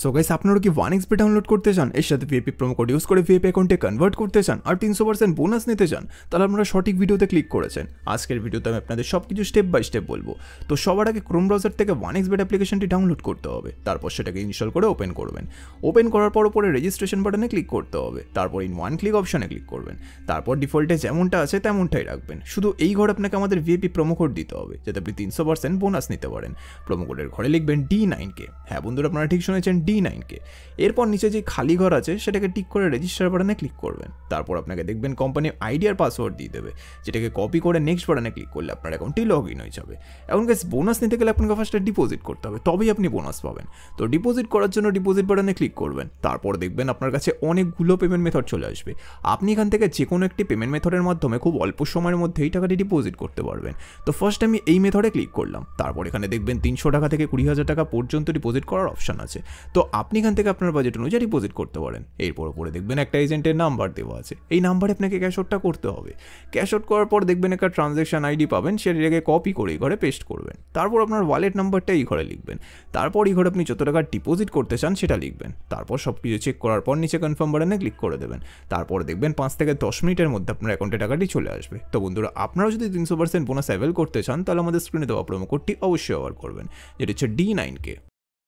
So guys, আপনারা কি 1xbet download করতে চান, এর সাথে ভিআইপি প্রোমো কোড ইউজ করে ভিআইপি অ্যাকাউন্টে কনভার্ট করতে চান আর 300% বোনাস নিতে চান, তাহলে আপনারা সঠিক ভিডিওতে ক্লিক করেছেন। আজকের ভিডিওতে আমি আপনাদের সবকিছু স্টেপ বাই স্টেপ বলবো। তো সবার আগে ক্রোম ব্রাউজার থেকে 1xbet অ্যাপ্লিকেশনটি ডাউনলোড করতে হবে, তারপর সেটাকে ইনস্টল করে ওপেন করবেন। ওপেন করার পর উপরে রেজিস্ট্রেশন বাটনে ক্লিক করতে হবে, তারপর ইন ওয়ান ক্লিক অপশনে ক্লিক করবেন। তারপর ডিফল্টে যেমনটা আছে তেমনটাই রাখবেন, শুধু এই ঘরে আপনাকে আমাদের ভিআইপি প্রোমো কোড দিতে হবে যাতে আপনি 300% বোনাস নিতে পারেন। প্রোমো কোডের ঘরে লিখবেন D9K। হ্যাঁ বন্ধুরা, আপনারা ঠিক শুনেছেন, D9K। এরপর নিচে যে খালি ঘর আছে সেটাকে টিক করে রেজিস্টার বাটনে ক্লিক করবেন। তারপর আপনাকে দেখবেন কোম্পানির আইডি আর পাসওয়ার্ড দিয়ে দেবে, যেটাকে কপি করে নেক্সট বাটনে ক্লিক করলে আপনার অ্যাকাউন্টটি লগ ইন হয়ে যাবে। এখন গাইস, বোনাস নিতে গেলে আপনাকে ফার্স্টে ডিপোজিট করতে হবে, তবেই আপনি বোনাস পাবেন। তো ডিপোজিট করার জন্য ডিপোজিট বাটনে ক্লিক করবেন। তারপর দেখবেন আপনার কাছে অনেকগুলো পেমেন্ট মেথড চলে আসবে। আপনি এখান থেকে যে কোনো একটি পেমেন্ট মেথডের মাধ্যমে খুব অল্প সময়ের মধ্যেই টাকাটি ডিপোজিট করতে পারবেন। তো ফার্স্ট আমি এই মেথডে ক্লিক করলাম। তারপর এখানে দেখবেন 300 টাকা থেকে 20,000 টাকা পর্যন্ত ডিপোজিট করার অপশন আছে। তো আপনি এখান থেকে আপনার বাজেট অনুযায়ী ডিপোজিট করতে পারেন। এরপর উপরে দেখবেন একটা এজেন্টের নাম্বার দেওয়া আছে, এই নাম্বারে আপনাকে ক্যাশ আউটটা করতে হবে। ক্যাশ আউট করার পর দেখবেন একটা ট্রানজ্যাকশন আইডি পাবেন, সেটাকে কপি করে এই ঘরে পেস্ট করবেন। তারপর আপনার ওয়ালেট নাম্বারটা এই ঘরে লিখবেন। তারপর এই ঘরে আপনি যত টাকা ডিপোজিট করতে চান সেটা লিখবেন। তারপর সব কিছু চেক করার পর নিচে কনফার্ম বাটনে ক্লিক করে দেবেন। তারপর দেখবেন 5 থেকে 10 মিনিটের মধ্যে আপনার অ্যাকাউন্টে টাকাটি চলে আসবে। তো বন্ধুরা, আপনারা যদি 300% বোনাস অ্যাভেল করতে চান, তাহলে আমাদের স্ক্রিনে দেওয়া প্রোমো কোডটি অবশ্যই ব্যবহার করবেন, যেটা হচ্ছে D9K।